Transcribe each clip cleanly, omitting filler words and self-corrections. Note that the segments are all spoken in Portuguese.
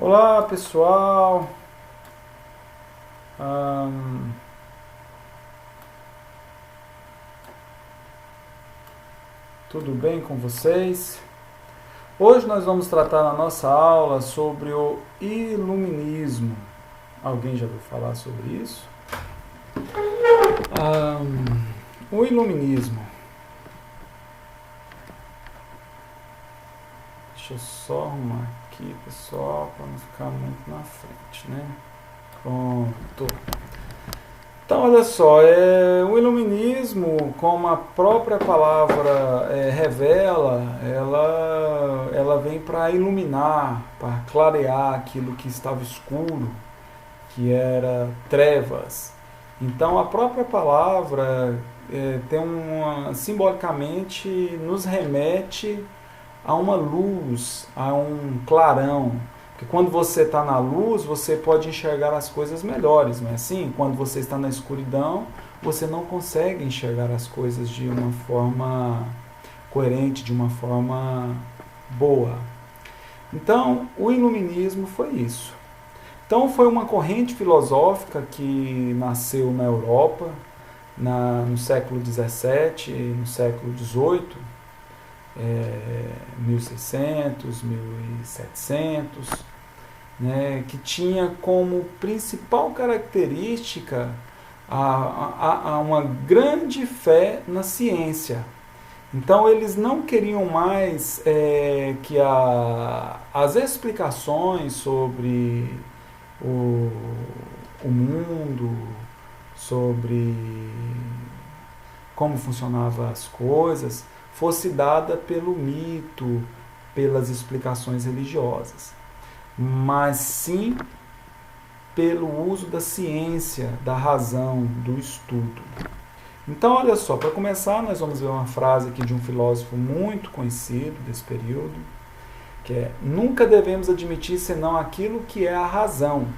Olá pessoal, Ahn, tudo bem com vocês? Hoje nós vamos tratar na nossa aula sobre o iluminismo. Alguém já ouviu falar sobre isso? O iluminismo. Deixa eu só arrumar aqui, pessoal, para não ficar muito na frente, né? Pronto. Então, olha só, o iluminismo, como a própria palavra revela, ela vem para iluminar, para clarear aquilo que estava escuro, que era trevas. Então, a própria palavra simbolicamente nos remete a uma luz, a um clarão. Porque quando você está na luz, você pode enxergar as coisas melhores, não é assim? Quando você está na escuridão, você não consegue enxergar as coisas de uma forma coerente, de uma forma boa. Então, o iluminismo foi isso. Então, foi uma corrente filosófica que nasceu na Europa, no século XVII, no século XVIII, 1600, 1700, né, que tinha como principal característica uma grande fé na ciência. Então eles não queriam mais que as explicações sobre o mundo, sobre como funcionavam as coisas, fosse dada pelo mito, pelas explicações religiosas, mas sim pelo uso da ciência, da razão, do estudo. Então, olha só, para começar, nós vamos ver uma frase aqui de um filósofo muito conhecido desse período, que é: nunca devemos admitir senão aquilo que é a razão.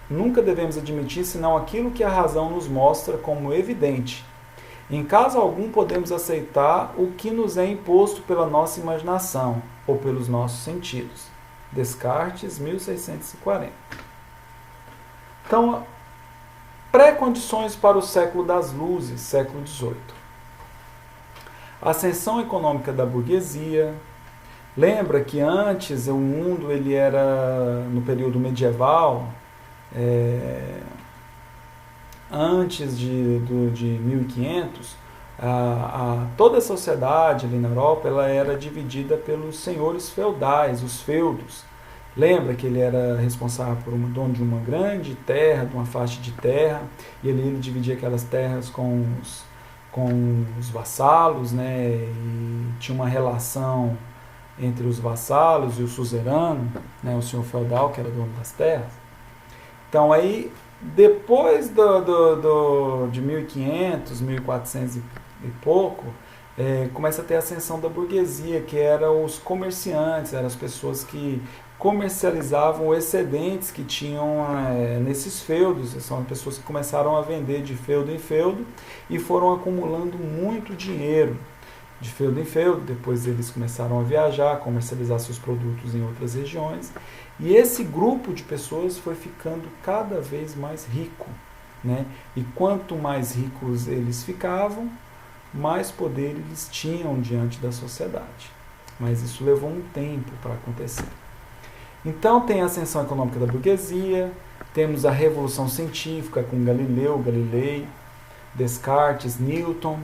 Nunca devemos admitir senão aquilo que a razão nos mostra como evidente. Em caso algum, podemos aceitar o que nos é imposto pela nossa imaginação ou pelos nossos sentidos. Descartes, 1640. Então, pré-condições para o século das luzes, século XVIII. Ascensão econômica da burguesia. Lembra que antes o mundo ele era, no período medieval, antes de 1500, toda a sociedade ali na Europa ela era dividida pelos senhores feudais, os feudos. Lembra que ele era responsável por dono de uma grande terra, de uma faixa de terra, e ele dividia aquelas terras com os vassalos, né? E tinha uma relação entre os vassalos e o suzerano, né? O senhor feudal, que era dono das terras. Então aí, depois de 1500, 1400 e pouco, começa a ter a ascensão da burguesia, que eram os comerciantes, eram as pessoas que comercializavam excedentes que tinham nesses feudos. São pessoas que começaram a vender de feudo em feudo e foram acumulando muito dinheiro de feudo em feudo. Depois eles começaram a viajar, comercializar seus produtos em outras regiões. E esse grupo de pessoas foi ficando cada vez mais rico, né? E quanto mais ricos eles ficavam, mais poder eles tinham diante da sociedade. Mas isso levou um tempo para acontecer. Então tem a ascensão econômica da burguesia, temos a revolução científica com Galileu, Galilei, Descartes, Newton.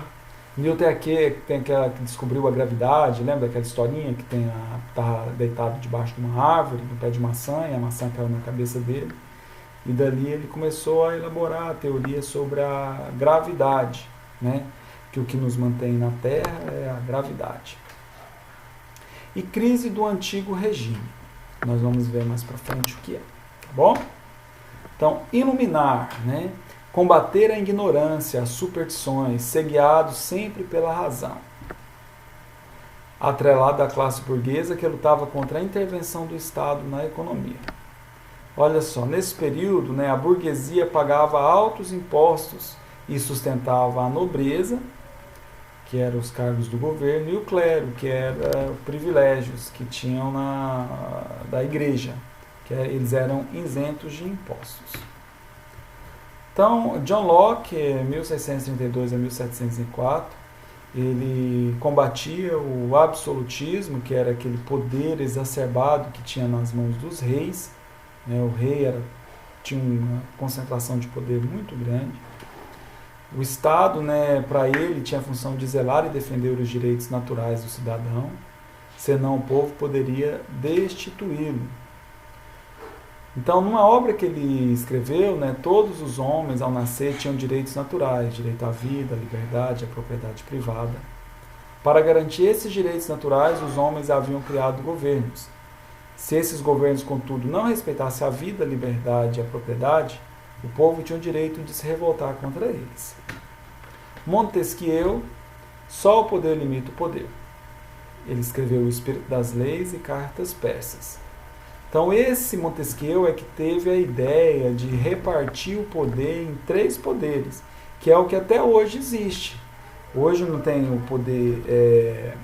Newton é aquele que descobriu a gravidade, lembra aquela historinha que está deitado debaixo de uma árvore, no pé de maçã, e a maçã caiu na cabeça dele. E dali ele começou a elaborar a teoria sobre a gravidade, né? Que o que nos mantém na Terra é a gravidade. E crise do antigo regime. Nós vamos ver mais para frente o que é, tá bom? Então, iluminar, né? Combater a ignorância, as superstições, ser guiado sempre pela razão. Atrelado à classe burguesa que lutava contra a intervenção do Estado na economia. Olha só, nesse período, né, a burguesia pagava altos impostos e sustentava a nobreza, que eram os cargos do governo, e o clero, que eram privilégios que tinham da igreja, que eles eram isentos de impostos. Então, John Locke, 1632 a 1704, ele combatia o absolutismo, que era aquele poder exacerbado que tinha nas mãos dos reis. O rei tinha uma concentração de poder muito grande. O Estado, para ele, tinha a função de zelar e defender os direitos naturais do cidadão, senão o povo poderia destituí-lo. Então, numa obra que ele escreveu, todos os homens, ao nascer, tinham direitos naturais, direito à vida, à liberdade, à propriedade privada. Para garantir esses direitos naturais, os homens haviam criado governos. Se esses governos, contudo, não respeitassem a vida, a liberdade e a propriedade, o povo tinha o direito de se revoltar contra eles. Montesquieu, só o poder limita o poder. Ele escreveu O Espírito das Leis e Cartas Persas. Então, esse Montesquieu é que teve a ideia de repartir o poder em 3 poderes, que é o que até hoje existe. Hoje não tem o poder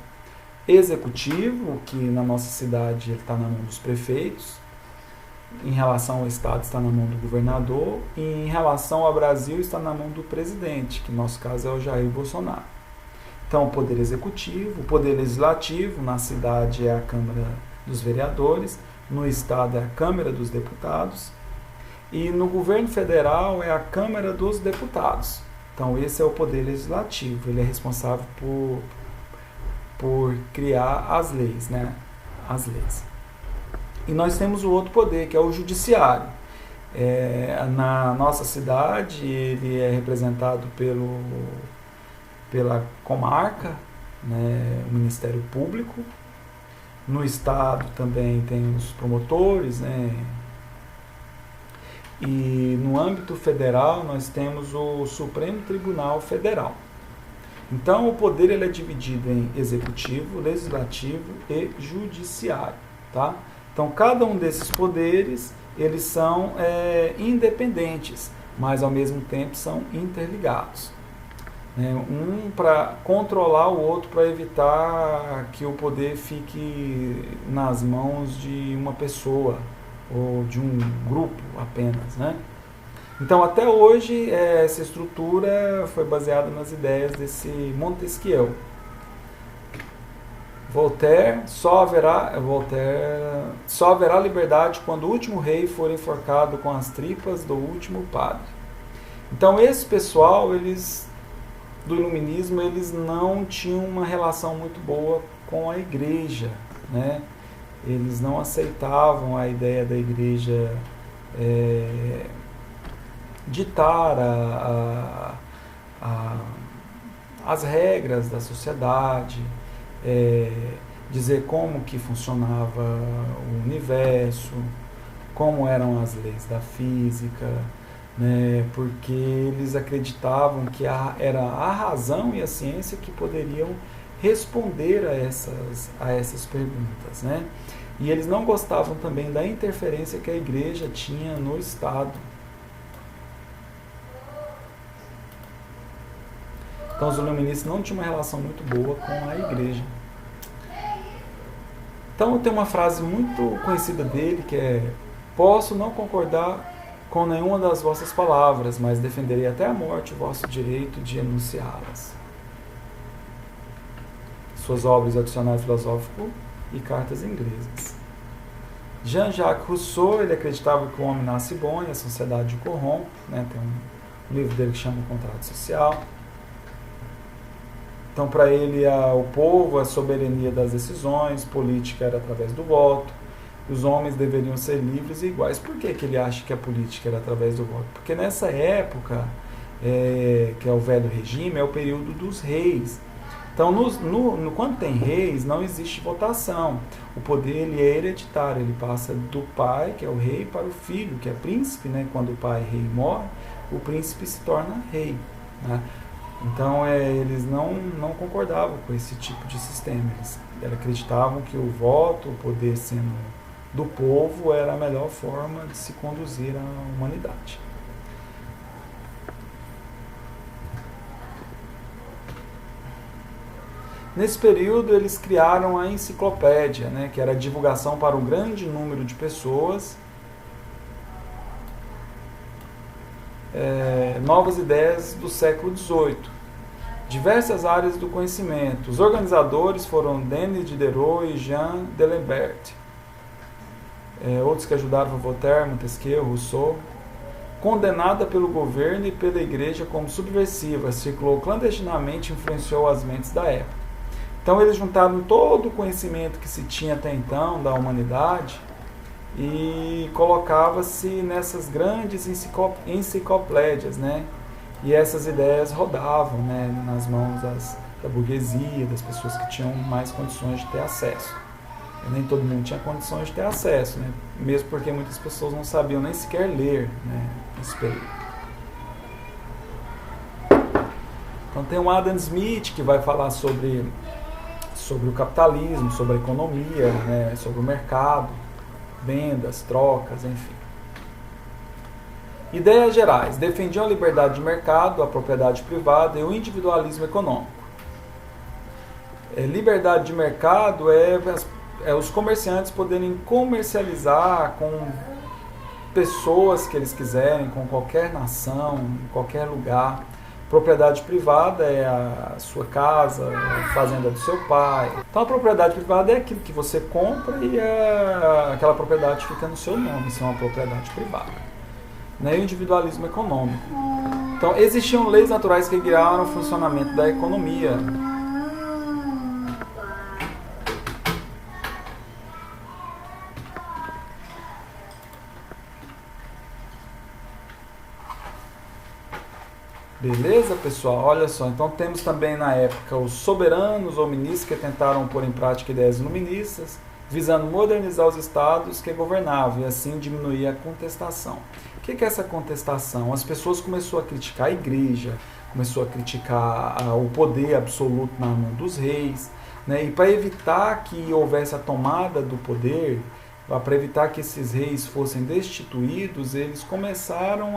executivo, que na nossa cidade está na mão dos prefeitos, em relação ao Estado está na mão do governador, e em relação ao Brasil está na mão do presidente, que no nosso caso é o Jair Bolsonaro. Então, o poder executivo, o poder legislativo, na cidade é a Câmara dos Vereadores, no Estado é a Câmara dos Deputados, e no governo federal é a Câmara dos Deputados. Então, esse é o poder legislativo, ele é responsável por criar as leis, as leis. E nós temos o outro poder, que é o judiciário. Na nossa cidade, ele é representado pela comarca, o Ministério Público. No Estado também tem os promotores, E no âmbito federal nós temos o Supremo Tribunal Federal. Então o poder ele é dividido em executivo, legislativo e judiciário, tá? Então cada um desses poderes eles são independentes, mas ao mesmo tempo são interligados. Um para controlar o outro, para evitar que o poder fique nas mãos de uma pessoa ou de um grupo apenas, Então, até hoje, essa estrutura foi baseada nas ideias desse Montesquieu. Voltaire, só haverá liberdade quando o último rei for enforcado com as tripas do último padre. Então, esse pessoal, do iluminismo, eles não tinham uma relação muito boa com a igreja, Eles não aceitavam a ideia da igreja ditar as regras da sociedade, dizer como que funcionava o universo, como eram as leis da física, porque eles acreditavam que era a razão e a ciência que poderiam responder a essas perguntas, E eles não gostavam também da interferência que a igreja tinha no Estado. Então os iluministas não tinham uma relação muito boa com a igreja. Então tem uma frase muito conhecida dele que é: posso não concordar com nenhuma das vossas palavras, mas defenderei até a morte o vosso direito de enunciá-las. Suas obras O Dicionário Filosófico e Cartas Inglesas. Jean-Jacques Rousseau, ele acreditava que o homem nasce bom e a sociedade o corrompe, Tem um livro dele que chama O Contrato Social. Então, para ele, o povo, a soberania das decisões, política era através do voto, os homens deveriam ser livres e iguais. Por que ele acha que a política era através do voto? Porque nessa época, que é o Velho Regime, é o período dos reis. Então, quando tem reis, não existe votação. O poder ele é hereditário, ele passa do pai, que é o rei, para o filho, que é príncipe. Quando o pai rei morre, o príncipe se torna rei. Então, eles não concordavam com esse tipo de sistema. Eles acreditavam que o voto, o poder sendo do povo, era a melhor forma de se conduzir a humanidade. Nesse período, eles criaram a enciclopédia, né, que era a divulgação para um grande número de pessoas, novas ideias do século XVIII, diversas áreas do conhecimento. Os organizadores foram Denis Diderot e Jean D'Alembert. Outros que ajudaram foram Voltaire, Montesquieu, Rousseau. Condenada pelo governo e pela igreja como subversiva, circulou clandestinamente e influenciou as mentes da época. Então eles juntaram todo o conhecimento que se tinha até então da humanidade e colocava-se nessas grandes enciclopédias, né? E essas ideias rodavam, né, nas mãos da burguesia, das pessoas que tinham mais condições de ter acesso. E nem todo mundo tinha condições de ter acesso, né? Mesmo porque muitas pessoas não sabiam nem sequer ler, né, nesse período. Então tem o Adam Smith, que vai falar sobre o capitalismo, sobre a economia, né, sobre o mercado, vendas, trocas, enfim. Ideias gerais. Defendiam a liberdade de mercado, a propriedade privada e o individualismo econômico. Liberdade de mercado é os comerciantes poderem comercializar com pessoas que eles quiserem, com qualquer nação, em qualquer lugar. Propriedade privada é a sua casa, a fazenda do seu pai. Então a propriedade privada é aquilo que você compra e aquela propriedade fica no seu nome, isso é uma propriedade privada. Né? E o individualismo econômico. Então existiam leis naturais que guiaram o funcionamento da economia. Beleza, pessoal? Olha só, então temos também na época os soberanos ou ministros que tentaram pôr em prática ideias iluministas, visando modernizar os estados que governavam e assim diminuir a contestação. O que é essa contestação? As pessoas começaram a criticar a igreja, começou a criticar o poder absoluto na mão dos reis, né? E para evitar que houvesse a tomada do poder, para evitar que esses reis fossem destituídos, eles começaram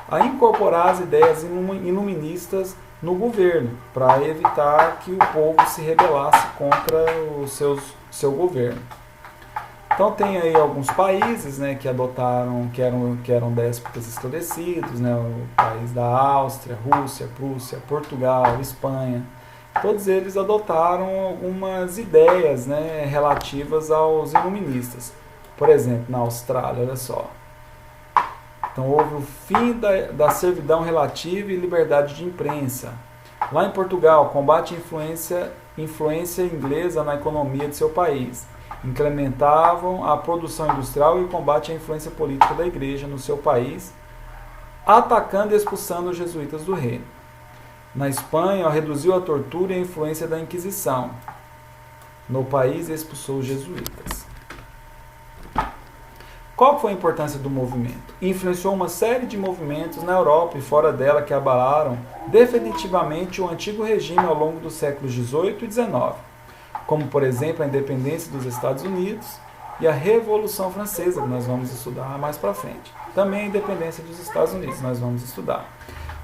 a incorporar as ideias iluministas no governo, para evitar que o povo se rebelasse contra o seu governo. Então tem aí alguns países, né, que adotaram, que eram déspotas estabelecidos, né, o país da Áustria, Rússia, Prússia, Portugal, Espanha. Todos eles adotaram algumas ideias, né, relativas aos iluministas. Por exemplo, na Austrália, olha só. Então houve o fim da servidão relativa e liberdade de imprensa. Lá em Portugal, combate à influência inglesa na economia de seu país. Incrementavam a produção industrial e o combate à influência política da igreja no seu país, atacando e expulsando os jesuítas do reino. Na Espanha, reduziu a tortura e a influência da Inquisição. No país, expulsou os jesuítas. Qual foi a importância do movimento? Influenciou uma série de movimentos na Europa e fora dela que abalaram definitivamente o antigo regime ao longo dos séculos XVIII e XIX, como, por exemplo, a independência dos Estados Unidos e a Revolução Francesa, que nós vamos estudar mais para frente. Também a independência dos Estados Unidos, nós vamos estudar.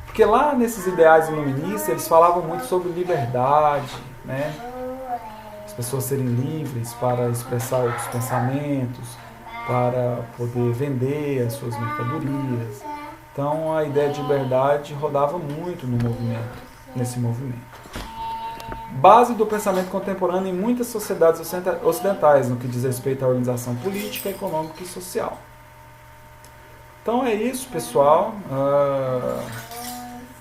Porque lá nesses ideais iluministas, eles falavam muito sobre liberdade, né? As pessoas serem livres para expressar outros pensamentos, para poder vender as suas mercadorias. Então a ideia de liberdade rodava muito nesse movimento. Base do pensamento contemporâneo em muitas sociedades ocidentais, no que diz respeito à organização política, econômica e social. Então é isso, pessoal.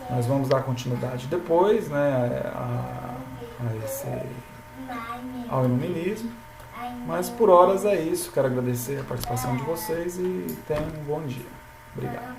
Nós vamos dar continuidade depois, né, ao iluminismo. Mas por horas é isso. Quero agradecer a participação de vocês e tenham um bom dia. Obrigado.